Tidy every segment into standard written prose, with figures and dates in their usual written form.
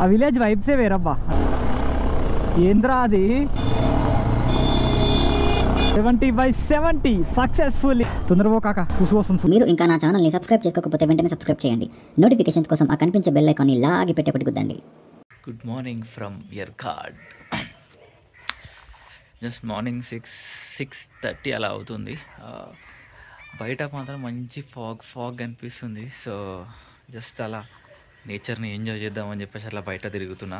ఆ విలేజ్ వైబ్సే వేరబ్బా. ఏంద్రా అది 70/70 సక్సెస్ఫుల్లీ. తొందరగా కాక చూసి వస్తుంది. మీరు ఇంకా నా ఛానల్ని సబ్స్క్రైబ్ చేసుకోకపోతే వెంటనే సబ్స్క్రైబ్ చేయండి. నోటిఫికేషన్స్ కోసం ఆ కనిపించే బెల్ ఐకాన్ని లాగి పెట్టేపటి గుద్దండి. Good morning from Yercaud. Just morning 6:30 అలా అవుతుంది. బయట మాత్రం మంచి ఫాగ్ అనిపిస్తుంది. సో జస్ట్ అలా నేచర్ని ఎంజాయ్ చేద్దామని చెప్పేసి అలా బయట తిరుగుతున్నా.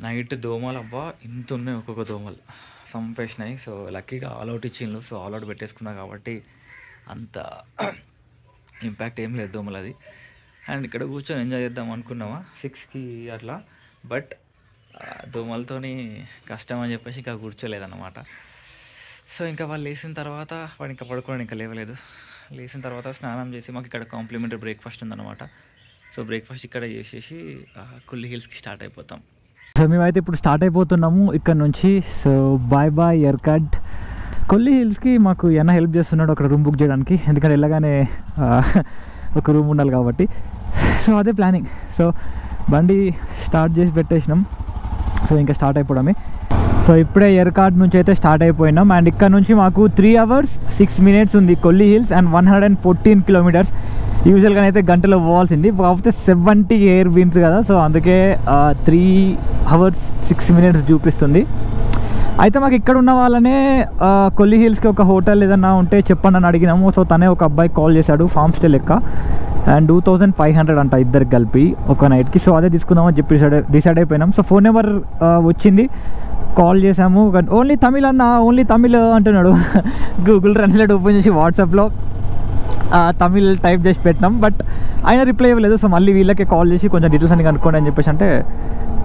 నైట్ దోమలు అబ్బా ఇంత ఉన్నాయి, ఒక్కొక్క దోమలు సంపేసినాయి. సో లక్కీగా ఆల్అవుట్ ఇచ్చిండ్రు. సో ఆల్అవుట్ పెట్టేసుకున్నా కాబట్టి అంత ఇంపాక్ట్ ఏం లేదు దోమలది. అండ్ ఇక్కడ కూర్చొని ఎంజాయ్ చేద్దాం అనుకున్నామా 6కి అట్లా, బట్ దోమలతోని కష్టం అని చెప్పేసి ఇంకా కూర్చోలేదన్నమాట. సో ఇంకా వాళ్ళు లేచిన తర్వాత వాడు ఇంకా పడుకోవడం ఇంకా లేవలేదు. లేచిన తర్వాత స్నానం చేసి మాకు ఇక్కడ కాంప్లిమెంటరీ బ్రేక్ఫాస్ట్ ఉందన్నమాట. సో బ్రేక్ఫాస్ట్ ఇక్కడ చేసేసి కుల్లి హిల్స్కి స్టార్ట్ అయిపోతాం. సో మేమైతే ఇప్పుడు స్టార్ట్ అయిపోతున్నాము ఇక్కడ నుంచి. So bye Yercaud. కొల్లి హిల్స్కి మాకు ఎన్న హెల్ప్ చేస్తున్నాడు అక్కడ రూమ్ బుక్ చేయడానికి, ఎందుకంటే వెళ్ళగానే ఒక రూమ్ ఉండాలి కాబట్టి. సో అదే ప్లానింగ్. సో బండి స్టార్ట్ చేసి పెట్టేసినాం. సో ఇంకా స్టార్ట్ అయిపోవడమే. సో ఇప్పుడే ఎర్కాడ్ నుంచి అయితే స్టార్ట్ అయిపోయినాం. అండ్ ఇక్కడ నుంచి మాకు 3 hours 6 minutes ఉంది కొల్లి హిల్స్ అండ్ 114 kilometers. యూజువల్గా అయితే గంటలో పోవాల్సింది, కాకపోతే 70 ఎయిర్ విన్స్ కదా. సో అందుకే 3 hours 6 minutes చూపిస్తుంది. అయితే మాకు ఇక్కడ ఉన్న వాళ్ళనే కొల్లి హిల్స్కి ఒక హోటల్ ఏదన్నా ఉంటే చెప్పండి అని అడిగినాము. సో తనే ఒక అబ్బాయి కాల్ చేశాడు, ఫార్మ్ స్టే లెక్క. అండ్ 2500 అంట ఇద్దరికి కలిపి ఒక నైట్కి. సో అదే తీసుకుందామని చెప్పి డిసైడ్ అయిపోయినాం. సో ఫోన్ నెంబర్ వచ్చింది, కాల్ చేసాము. ఓన్లీ తమిళ్ అన్న, ఓన్లీ తమిళ్ అంటున్నాడు. గూగుల్ ట్రాన్స్లేట్ ఓపెన్ చేసి వాట్సాప్లో తమిళ్ టైప్ చేసి పెట్టినాం, బట్ ఆయన రిప్లై ఇవ్వలేదు. సో మళ్ళీ వీళ్ళకే కాల్ చేసి కొంచెం డీటెయిల్స్ అన్ని కనుక్కోండి అని చెప్పేసి అంటే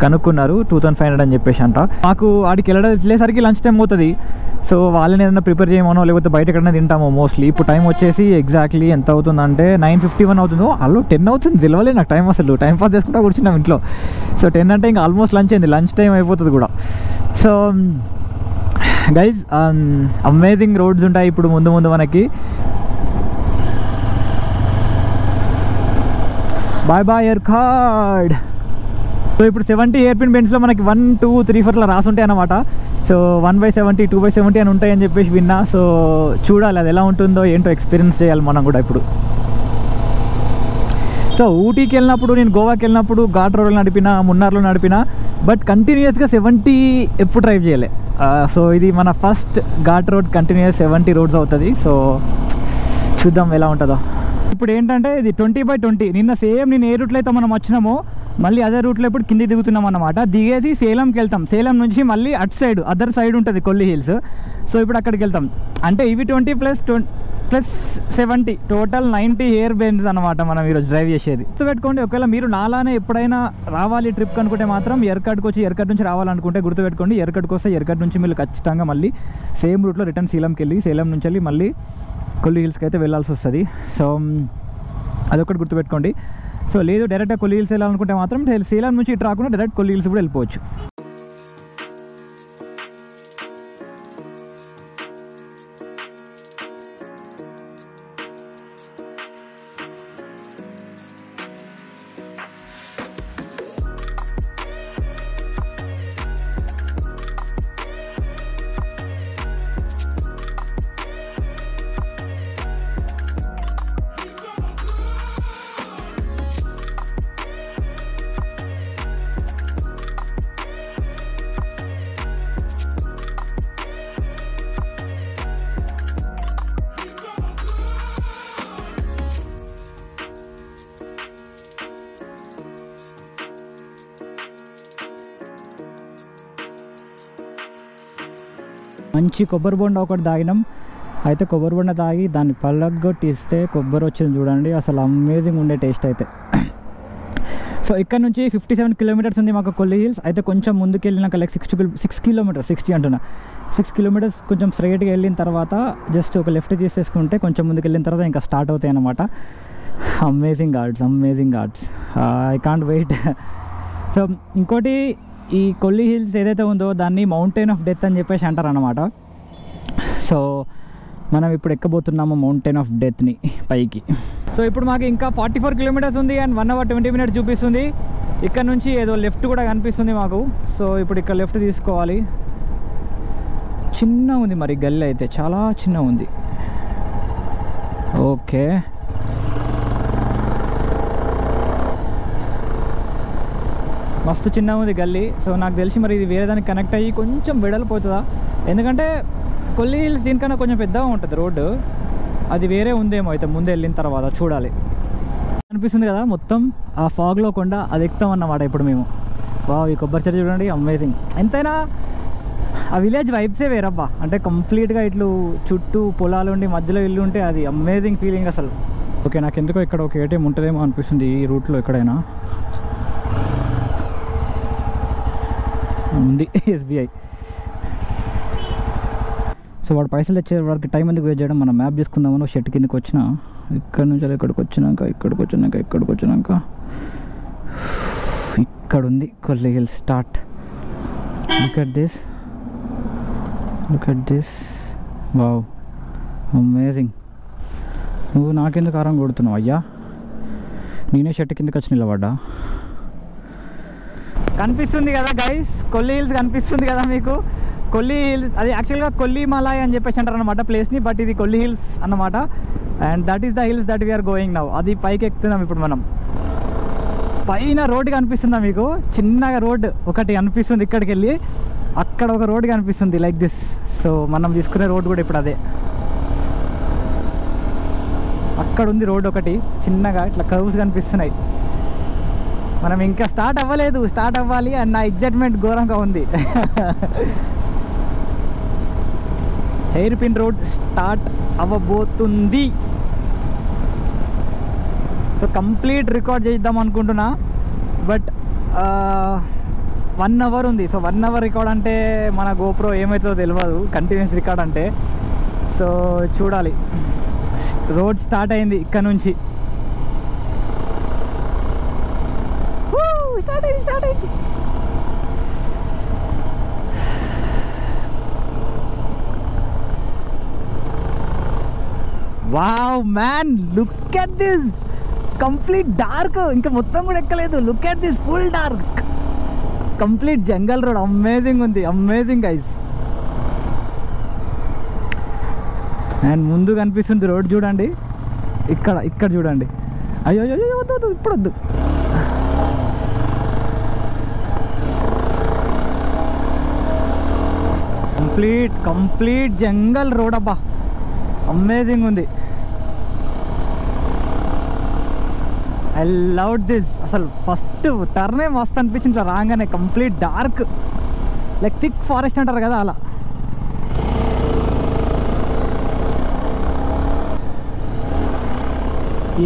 కనుక్కున్నారు. 2500 అని చెప్పేసి అంట. మాకు ఆడికి వెళ్ళేసరికి లంచ్ టైం అవుతుంది. సో వాళ్ళని ఏదైనా ప్రిపేర్ చేయమనో లేకపోతే బయట ఎక్కడైనా తింటామో మోస్ట్లీ. ఇప్పుడు టైం వచ్చేసి ఎగ్జాక్ట్లీ ఎంత అవుతుందంటే 9:51 అవుతుందో. అల్లో 10 అవుతుంది, తెలియలేదు నాకు టైం. అసలు టైం పాస్ చేసుకుంటా కూర్చున్నాం ఇంట్లో. సో 10 అంటే ఇంకా ఆల్మోస్ట్ లంచ్ అయింది, లంచ్ టైం అయిపోతుంది కూడా. సో గైజ్ అమేజింగ్ రోడ్స్ ఉంటాయి ఇప్పుడు ముందు మనకి. బాయ్ ఎర్కాడ్. సో ఇప్పుడు 70 ఎయిర్పిన్ బెండ్స్లో మనకి 1 2 3 4 రాసి ఉంటాయి అన్నమాట. సో 1/70 2/70 అని ఉంటాయని చెప్పేసి విన్నా. సో చూడాలి అది ఎలా ఉంటుందో ఏంటో, ఎక్స్పీరియన్స్ చేయాలి మనం కూడా ఇప్పుడు. సో ఊటీకి వెళ్ళినప్పుడు, నేను గోవాకి వెళ్ళినప్పుడు ఘాట్ రోడ్లో నడిపిన, మున్నార్లో నడిపిన, బట్ కంటిన్యూస్గా 70 ఎప్పుడు డ్రైవ్ చేయలే. సో ఇది మన first ghat road continuous 70 roads అవుతుంది. సో చూద్దాం ఎలా ఉంటుందో. ఇప్పుడు ఏంటంటే ఇది 20/20. నిన్న సేమ్ నేను ఏ రూట్లో అయితే మనం వచ్చినామో మళ్ళీ అదే రూట్లో ఇప్పుడు కిందికి దిగుతున్నాం అన్నమాట. దిగేసి సేలంకి వెళ్తాం. సేలం నుంచి మళ్ళీ అటు సైడ్ అదర్ సైడ్ ఉంటుంది కొల్లి హిల్స్. సో ఇప్పుడు అక్కడికి వెళ్తాం. అంటే ఇవి 20 + 70 టోటల్ 90 ఎయిర్ బెండ్స్ అనమాట మనం ఈరోజు డ్రైవ్ చేసేది. గుర్తుపెట్టుకోండి, ఒకవేళ మీరు నాలానే ఎప్పుడైనా రావాలి ట్రిప్ అనుకుంటే మాత్రం ఎర్కాడ్కి వచ్చి ఎర్కాడ్ నుంచి రావాలనుకుంటే గుర్తుపెట్టుకోండి, ఎర్కాడ్కి వస్తే ఎర్కాడ్ నుంచి మీరు ఖచ్చితంగా మళ్ళీ సేమ్ రూట్లో రిటర్న్ సేలంకి వెళ్ళి, సేలం నుంచి వెళ్ళి మళ్ళీ కొల్లి హిల్స్కి అయితే వెళ్ళాల్సి వస్తుంది. సో అదొకటి గుర్తుపెట్టుకోండి. సో లేదు డైరెక్ట్గా కొల్లి హిల్స్ వెళ్ళాలనుకుంటే మాత్రం సేలం నుంచి ఇటు రాకుండా డైరెక్ట్ కొల్లి హిల్స్ కూడా వెళ్ళిపోవచ్చు. మంచి కొబ్బరి బొండ ఒకటి తాగినాం. అయితే కొబ్బరి బొండ తాగి దాన్ని పళ్ళగొట్టిస్తే కొబ్బరి వచ్చింది చూడండి, అసలు అమేజింగ్ ఉండే టేస్ట్ అయితే. సో ఇక్కడ నుంచి 57 kilometers ఉంది మాకు కొల్లి హిల్స్. అయితే కొంచెం ముందుకు వెళ్ళినాక లైక్ 6 kilometers 60 అంటున్నా 6 kilometers కొంచెం స్ట్రైట్గా వెళ్ళిన తర్వాత జస్ట్ ఒక లెఫ్ట్ తీసేసుకుంటే కొంచెం ముందుకు వెళ్ళిన తర్వాత ఇంకా స్టార్ట్ అవుతాయి అన్నమాట. Amazing gods, I can't wait. So ఇంకోటి, ఈ కొల్లి హిల్స్ ఏదైతే ఉందో దాన్ని మౌంటైన్ ఆఫ్ డెత్ అని చెప్పేసి అంటారు అన్నమాట. సో మనం ఇప్పుడు ఎక్కబోతున్నాము మౌంటైన్ ఆఫ్ డెత్ని పైకి. సో ఇప్పుడు మాకు ఇంకా 44 kilometers ఉంది అండ్ 1 hour 20 minutes చూపిస్తుంది. ఇక్కడ నుంచి ఏదో లెఫ్ట్ కూడా కనిపిస్తుంది మాకు. సో ఇప్పుడు ఇక్కడ లెఫ్ట్ తీసుకోవాలి. చిన్న ఉంది మరి గల్లీ అయితే, చాలా చిన్న ఉంది. ఓకే, మస్తు చిన్న ఉంది గల్లీ. సో నాకు తెలిసి మరి ఇది వేరే దానికి కనెక్ట్ అయ్యి కొంచెం వెడలిపోతుందా, ఎందుకంటే కొల్లి హిల్స్ దీనికన్నా కొంచెం పెద్దగా ఉంటుంది రోడ్డు. అది వేరే ఉందేమో అయితే ముందు వెళ్ళిన తర్వాత చూడాలి. అనిపిస్తుంది కదా మొత్తం ఆ ఫాగ్లో కొండ, అది ఎక్కుతాం అన్నమాట ఇప్పుడు మేము. బాగా ఈ కొబ్బరి చెట్టు చూడండి, అమేజింగ్. ఎంతైనా ఆ విలేజ్ వైబ్సే వేరబ్బా. అంటే కంప్లీట్గా ఇట్లు చుట్టూ పొలాలు ఉండి మధ్యలో ఇల్లు ఉంటే అది అమేజింగ్ ఫీలింగ్ అసలు. ఓకే, నాకు ఎందుకో ఇక్కడ ఒక ఏటీఎం ఉంటుందేమో అనిపిస్తుంది ఈ రూట్లో. ఎక్కడైనా ఉంది SBI. సో వాడు పైసలు తెచ్చే వాడికి టైం ఎందుకు వేస్ట్ చేయడం, మనం మ్యాప్ చేసుకుందామని షెట్ కిందకి వచ్చిన. ఇక్కడ నుంచి ఇక్కడికి వచ్చినాక ఇక్కడ ఉంది Kolli hills start. Look at this wow, amazing. నువ్వు నాకెందుకు ఆరం కొడుతున్నావు అయ్యా? నేనే షెట్ కిందకి వచ్చి నిలబడ్డా. కనిపిస్తుంది కదా గైస్, కొల్లి హిల్స్ కనిపిస్తుంది కదా మీకు. కొల్లి హిల్స్ అది యాక్చువల్గా కొల్లిమలాయ్ అని చెప్పేసి అంటారు అన్నమాట ప్లేస్ని, బట్ ఇది కొల్లి హిల్స్ అన్నమాట. And that is the hills that we are going now. అది పైకి ఎక్కుతున్నాం ఇప్పుడు మనం. పైన రోడ్డు కనిపిస్తుందా మీకు? చిన్నగా రోడ్డు ఒకటి కనిపిస్తుంది, ఇక్కడికి వెళ్ళి అక్కడ ఒక రోడ్డు కనిపిస్తుంది లైక్ దిస్. సో మనం తీసుకునే రోడ్డు కూడా ఇప్పుడు అదే. అక్కడ ఉంది రోడ్డు ఒకటి చిన్నగా, ఇట్లా కర్వ్స్ కనిపిస్తున్నాయి. మనం ఇంకా స్టార్ట్ అవ్వలేదు, స్టార్ట్ అవ్వాలి అన్న ఎగ్జైట్మెంట్ ఘోరంగా ఉంది. హెయిర్ పిన్ రోడ్ స్టార్ట్ అవ్వబోతుంది. సో కంప్లీట్ రికార్డ్ చేద్దాం అనుకుంటున్నా, బట్ 1 hour ఉంది. సో 1 hour రికార్డ్ అంటే మన గోప్రో ఏమవుతుందో తెలియదు, కంటిన్యూస్ రికార్డ్ అంటే. సో చూడాలి. రోడ్ స్టార్ట్ అయింది ఇక్కడ నుంచి. స్టార్ట్ అయింది. Wow man, look at this. Complete dark, ఇంకా మొత్తం కూడా ఎక్కలేదు. Look at this, full dark, complete jungle road. Amazing ఉంది, అమేజింగ్ గైస్. అండ్ ముందు కనిపిస్తుంది రోడ్ చూడండి, ఇక్కడ చూడండి. అయ్యో వద్దు, ఇప్పుడు వద్దు. కంప్లీట్ జంగల్ రోడ్ అబ్బా, అమేజింగ్ ఉంది. I love this. అసలు ఫస్ట్ టర్నే మస్తు అనిపించింది ఇట్లా రాగానే. Complete dark, like thick forest అంటారు కదా అలా.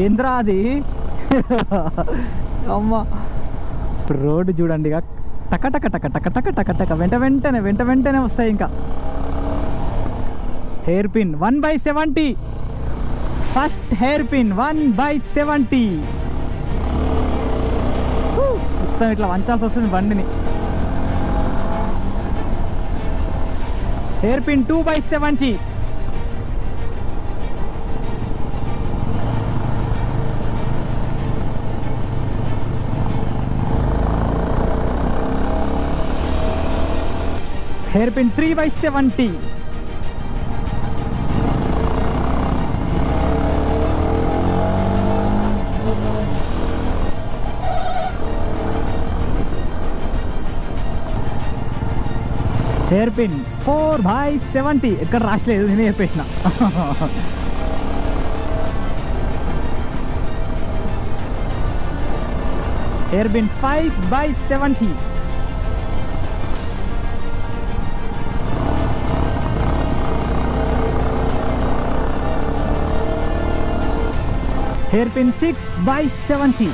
ఏంద్రా అది? అమ్మ, ఇప్పుడు రోడ్డు చూడండి ఇక టక టక టక టక టక టక టక వెంట వెంటనే వస్తాయి. ఇంకా hair pin 1/70, first hair pin 1/70. మొత్తం ఇట్లా వంచాల్సి వస్తుంది బండిని. Hair pin 2/70. Hair pin 3/70. Hair pin 4/70. ఎక్కడ రాసలేదు, నేనే చెప్పేసిన. Hair pin 5/70. Hair pin 6/70.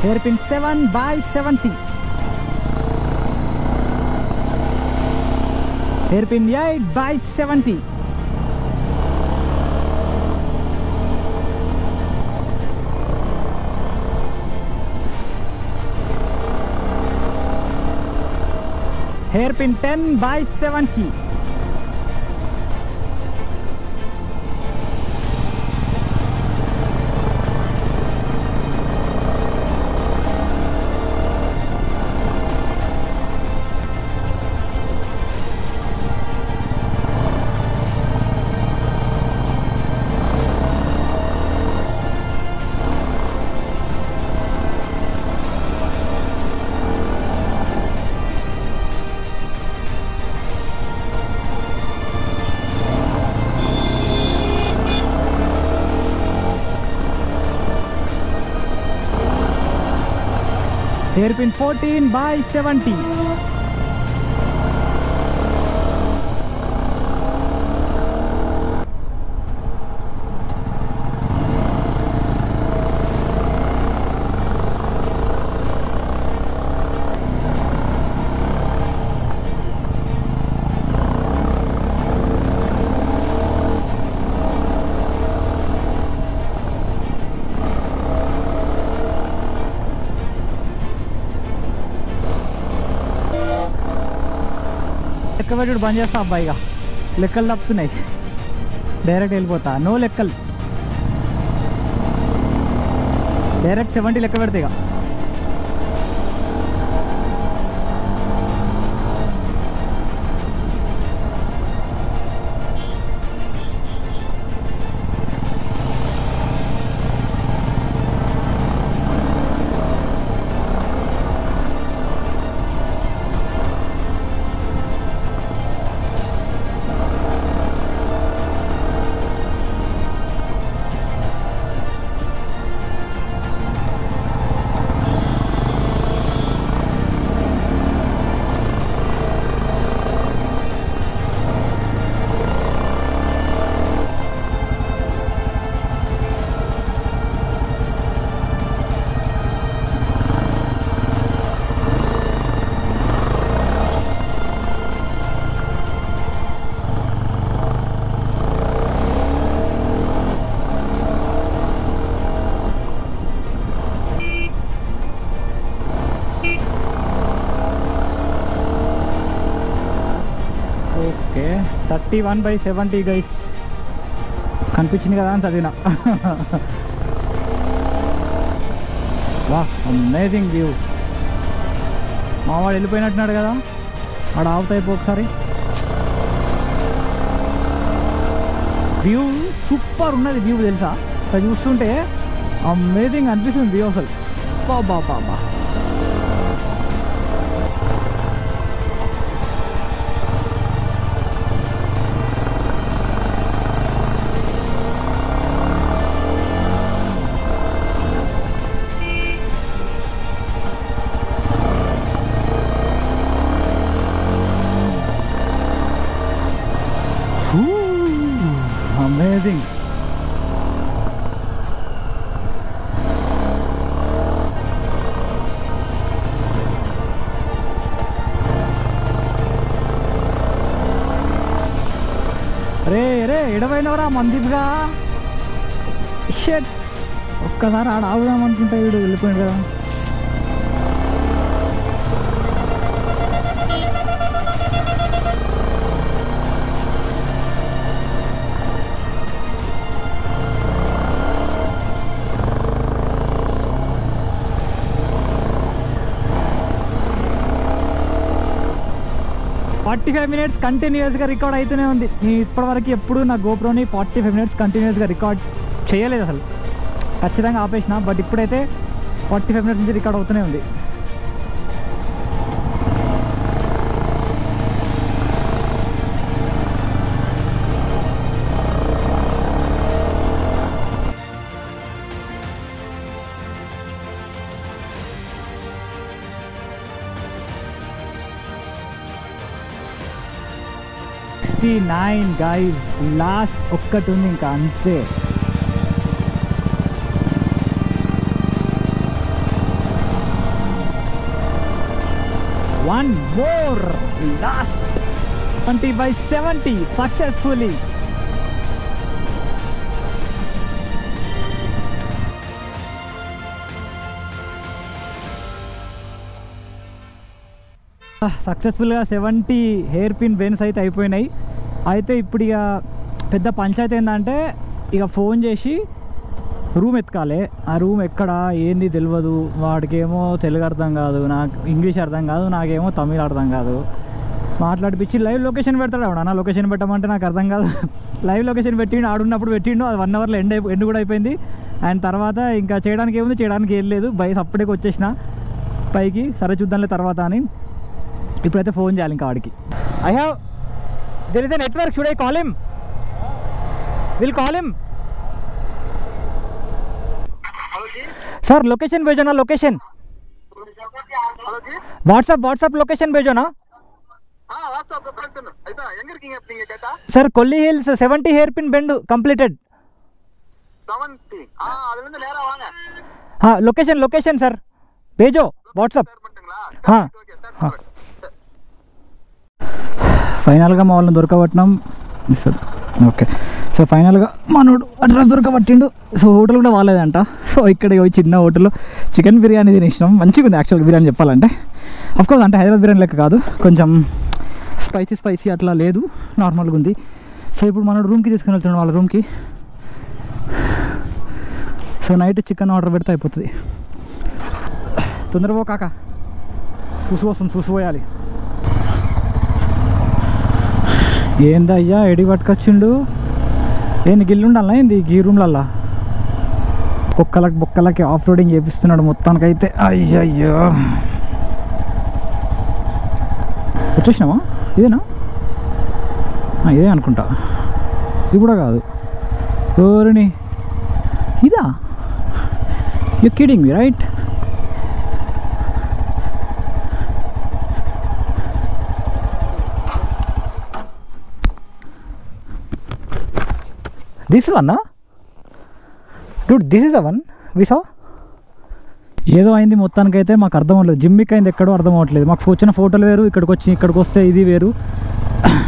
Hair pin 7/70. Hair pin 8/70. Hair pin 10/70. Hairpin 14/70. లెక్క పెట్టుడు బంద్ చేస్తా అబ్బాయిగా, లెక్కలు తప్పుతున్నాయి, డైరెక్ట్ వెళ్ళిపోతా, నో లెక్కలు, డైరెక్ట్ 70 లెక్క పెడితే ఇక. ఓకే 31/70 గైస్, కనిపించింది కదా అని చదివిన. వా అమేజింగ్ వ్యూ. మావాడు వెళ్ళిపోయినట్టున్నాడు కదా, ఆడ ఆవుతాయిపో ఒకసారి. వ్యూ సూపర్ ఉన్నది, వ్యూ తెలుసా, ఇక్కడ చూస్తుంటే అమేజింగ్ అనిపిస్తుంది వ్యూ అసలు. బాబా బాబా amazing. రే రే ఎడవైనవరా మందీప్గా, షెట్ ఒక్కసారి ఆడ ఆగుదాం అనుకుంటే వీడు వెళ్ళిపోయాడు కదా. ఫార్టీ 45 minutes కంటిన్యూస్గా రికార్డ్ అవుతూనే ఉంది. నేను ఇప్పటివరకు ఎప్పుడు నా గోప్రోని 45 minutes కంటిన్యూస్గా రికార్డ్ చేయలేదు అసలు, ఖచ్చితంగా ఆపేసిన. బట్ ఇప్పుడైతే 45 minutes నుంచి రికార్డ్ అవుతూనే ఉంది. గైస్, లాస్ట్ ఒక్కటి ఉంది ఇంకా అంతే. One more, last 20/70 successfully. సక్సెస్ఫుల్గా 70 హెయిర్ పిన్ బెన్స్ అయితే అయిపోయినాయి. అయితే ఇప్పుడు ఇక పెద్ద పంచాయతీ ఏంటంటే ఇక ఫోన్ చేసి రూమ్ ఎత్తుకాలి. ఆ రూమ్ ఎక్కడ ఏంది తెలియదు. వాడికేమో తెలుగు అర్థం కాదు, నాకు ఇంగ్లీష్ అర్థం కాదు, నాకేమో తమిళ్ అర్థం కాదు. మాట్లాడిపించి లైవ్ లొకేషన్ పెడతాడు. ఆవిడ నా లొకేషన్ పెట్టమంటే నాకు అర్థం కాదు. లైవ్ లొకేషన్ పెట్టిండు, ఆడున్నప్పుడు పెట్టిండు. అది 1 అవర్లో ఎండ్ కూడా అయిపోయింది. అండ్ తర్వాత ఇంకా చేయడానికి ఏముంది, చేయడానికి ఏం లేదు. బైస్ అప్పటికి వచ్చేసిన పైకి. సరే చూద్దాంలే తర్వాత అని ఇప్పుడైతే ఫోన్ చేయాలి ఇంకా వాడికి. I have there is a network, should I call him? Will call him. Sir location भेजो ना, लोकेशन व्हाट्सएप लोकेशन भेजो ना. Sir Kolli hills 70 hairpin bend completed. हाँ लोकेशन सर भेजो व्हाट्सएप. हाँ हाँ ఫైనల్గా మా వాళ్ళని దొరకబట్టినాం సార్. ఓకే, సో ఫైనల్గా మనోడు అడ్రస్ దొరకబట్టిండు. సో హోటల్ కూడా బాగాలేదంట. సో ఇక్కడ చిన్న హోటల్లో చికెన్ బిర్యానీ తినేసినాం. మంచిగా ఉంది యాక్చువల్గా బిర్యానీ చెప్పాలంటే. అఫ్కోర్స్ అంటే హైదరాబాద్ బిర్యానీ లెక్క కాదు, కొంచెం స్పైసీ అట్లా లేదు, నార్మల్గా ఉంది. సో ఇప్పుడు మనోడు రూమ్కి తీసుకుని వెళ్తున్నాడు, వాళ్ళ రూమ్కి. సో నైట్ చికెన్ ఆర్డర్ పెడితే అయిపోతుంది. తొందరగా కాక సుసు వస్తుంది, సుసు పోయాలి. ఏందయ్యా ఎడి పట్టుకొచ్చిండు, ఏంది గిల్లు ఉండాలన్నా ఏంది ఈ రూమ్లల్లా? బొక్కలకి ఆఫ్ రోడింగ్ చేపిస్తున్నాడు మొత్తానికైతే. అయ్యయ్యో వచ్చేసినామా? ఇదేనా? ఇదే అనుకుంటా, ఇది కూడా కాదు. ఎవరిని ఇదా? You kidding me right? This one dude, this is a one we saw. ఏదో అయింది మొత్తానికైతే, మాకు అర్థం అవ్వలేదు. జిమ్మిక్ అయింది ఎక్కడో అర్థం అవ్వట్లేదు. మాకు వచ్చిన ఫోటోలు వేరు, ఇక్కడికి వస్తే ఇది వేరు.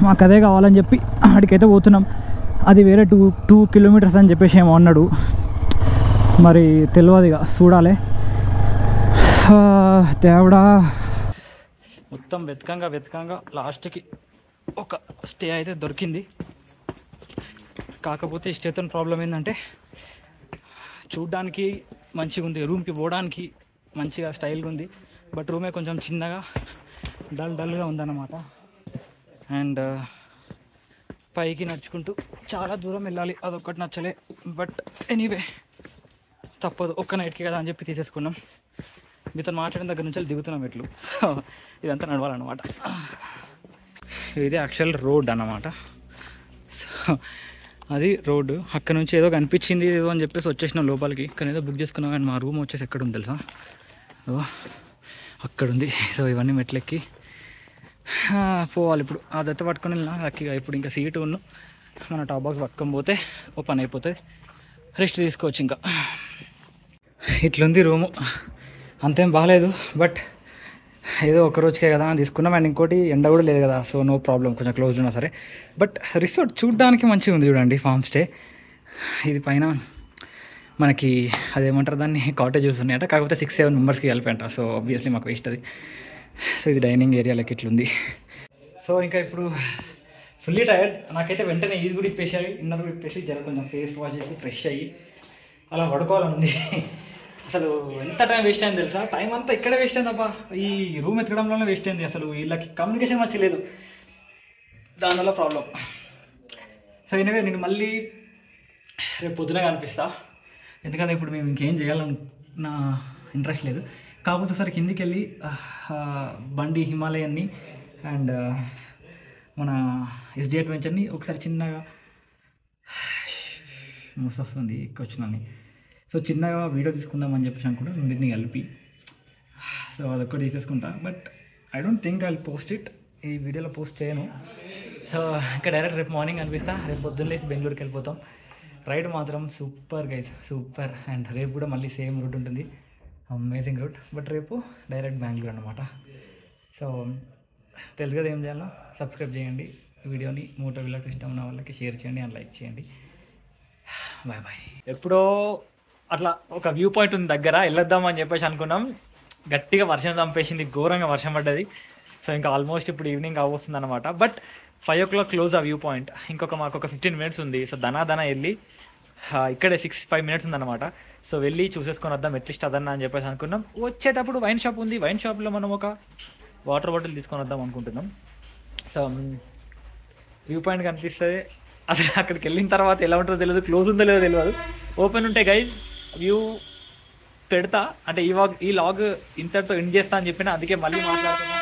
మాకు అదే కావాలని చెప్పి అక్కడికైతే పోతున్నాం. అది వేరే 2 కిలోమీటర్స్ అని చెప్పేసి ఏమో అన్నాడు. మరి తెలియదు, ఇక చూడాలి. దేవుడా, మొత్తం వెతకంగా లాస్ట్కి ఒక స్టే అయితే దొరికింది. కాకపోతే స్టేతో ప్రాబ్లం ఏంటంటే చూడ్డానికి మంచిగా ఉంది, రూమ్కి పోవడానికి మంచిగా స్టైల్గా ఉంది. బట్ రూమే కొంచెం చిన్నగా డల్గా ఉందన్నమాట. అండ్ పైకి నడుచుకుంటూ చాలా దూరం వెళ్ళాలి, అదొక్కటి నచ్చలే. బట్ ఎనీవే తప్పదు, ఒక్క నైట్కి కదా అని చెప్పి తీసేసుకున్నాం. మీతో మాట్లాడిన దగ్గర నుంచి దిగుతున్నాం ఎట్లు. సో ఇదంతా నడవాలన్నమాట. ఇది యాక్చువల్ రోడ్ అన్నమాట. సో అది రోడ్డు. అక్కడ నుంచి ఏదో కనిపించింది ఏదో అని చెప్పేసి వచ్చేసినాం లోపలికి. కానీ ఏదో బుక్ చేసుకున్నాం. అండ్ మా రూమ్ వచ్చేసి ఎక్కడ ఉంది తెలుసా? అక్కడ ఉంది. సో ఇవన్నీ మెట్లెక్కి పోవాలి ఇప్పుడు. అదైతే పట్టుకొని వెళ్ళినా లక్కీగా. ఇప్పుడు ఇంకా సీటు ఉన్న మన టాప్ బాక్స్ పట్టుకొని పోతే ఓ పని అయిపోతుంది, రెస్ట్ తీసుకోవచ్చు. ఇంకా ఇట్లుంది రూము. అంతేం బాగాలేదు, బట్ ఏదో ఒక రోజుకే కదా తీసుకున్నాం. అండ్ ఇంకోటి ఎండ కూడా లేదు కదా, సో నో ప్రాబ్లం, కొంచెం క్లోజ్ ఉన్నా సరే. బట్ రిసార్ట్ చూడడానికి మంచిగా ఉంది చూడండి, ఫామ్ స్టే. ఇది పైన మనకి అదేమంటారు దాన్ని, కాటేజెస్ ఉన్నాయట. కాకపోతే 6-7 మెంబర్స్కి కలిపంట. సో ఆబ్వియస్లీ మాకు వేస్ట్ అది. సో ఇది డైనింగ్ ఏరియా లెక్క ఇట్లుంది. సో ఇంకా ఇప్పుడు ఫుల్లీ టైర్డ్. నాకైతే వెంటనే ఇది కూడా ఇప్పేసాయి, ఇన్నర్ కూడా ఇప్పేసి జర కొంచెం ఫేస్ వాష్ చేసి ఫ్రెష్ అయ్యి అలా పడుకోవాలని ఉంది. అసలు ఎంత టైం వేస్ట్ అయింది తెలుసా? టైం అంతా ఇక్కడే వేస్ట్ అయింది అబ్బా. ఈ రూమ్ ఎత్తడంలోనే వేస్ట్ అయింది. అసలు వీళ్ళకి కమ్యూనికేషన్ మంచిలేదు, దానివల్ల ప్రాబ్లం. సో ఎనివే నేను మళ్ళీ రేపు పొద్దునే కనిపిస్తా. ఎందుకంటే ఇప్పుడు మేము ఇంకేం చేయాలని నా ఇంట్రెస్ట్ లేదు. కాకపోతే సరే కిందికి వెళ్ళి బండి హిమాలయన్ని అండ్ మన ఎస్డి అడ్వెంచర్ని ఒకసారి చిన్నగా వస్తుంది వచ్చినాన్ని. సో చిన్నగా వీడియో తీసుకుందామని చెప్పేసి అనుకుంటా, రెండింటిని కలిపి. సో అదొక్కటి తీసేసుకుంటా. But I don't think I post it, ఈ వీడియోలో పోస్ట్ చేయను. సో ఇంకా డైరెక్ట్ రేపు మార్నింగ్ అనిపిస్తా. రేపు పొద్దున్న లేసి బెంగళూరుకి వెళ్ళిపోతాం. రైడ్ మాత్రం సూపర్ గైస్, సూపర్. అండ్ రేపు కూడా మళ్ళీ సేమ్ రూట్ ఉంటుంది, అమేజింగ్ రూట్. బట్ రేపు డైరెక్ట్ బెంగళూరు అనమాట. సో తెలుసు కదా ఏం చేయాలో. సబ్స్క్రైబ్ చేయండి వీడియోని, మోటో వీళ్ళకి ఇష్టం ఉన్న వాళ్ళకి షేర్ చేయండి అండ్ లైక్ చేయండి. Bye bye. ఎప్పుడో అట్లా ఒక వ్యూ పాయింట్ ఉంది దగ్గర, వెళ్ళొద్దామని చెప్పేసి అనుకున్నాం. గట్టిగా వర్షం చంపేసింది, ఘోరంగా వర్షం పడ్డది. సో ఇంకా ఆల్మోస్ట్ ఇప్పుడు ఈవినింగ్ అవస్తుంది అనమాట. బట్ 5 o'clock క్లోజ్ ఆ వ్యూ పాయింట్. మాకు ఒక 15 minutes ఉంది. సో దనా వెళ్ళి ఇక్కడే 5 minutes ఉందన్నమాట. సో వెళ్ళి చూసేసుకొని వద్దాం అట్లీస్ట్ అదన్నా అని చెప్పేసి అనుకున్నాం. వచ్చేటప్పుడు వైన్ షాప్ ఉంది, వైన్ షాప్లో మనం ఒక వాటర్ బాటిల్ తీసుకొని వద్దాం అనుకుంటున్నాం. సో వ్యూ పాయింట్ కనిపిస్తుంది. అసలు అక్కడికి వెళ్ళిన తర్వాత ఎలా ఉంటుందో తెలియదు, క్లోజ్ ఉందో లేదో తెలియదు. ఓపెన్ ఉంటే గైజ్ వ్యూ పెడతా, అంటే ఈ లాగ్ ఇంతటితో ఎండ్ చేస్తా అని చెప్పిన, అందుకే మళ్ళీ మాట్లాడుతున్నా.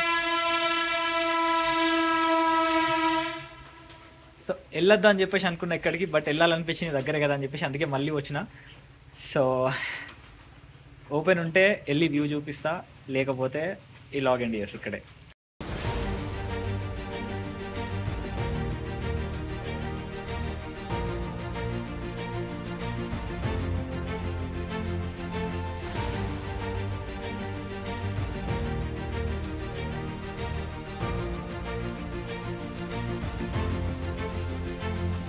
సో వెళ్ళొద్దా అని చెప్పేసి అనుకున్నా ఇక్కడికి, బట్ వెళ్ళాలనిపించింది దగ్గరే కదా అని చెప్పేసి అందుకే మళ్ళీ వచ్చిన. సో ఓపెన్ ఉంటే వెళ్ళి వ్యూ చూపిస్తా, లేకపోతే ఈ లాగ్ ఎండ్ చేసి ఇక్కడే.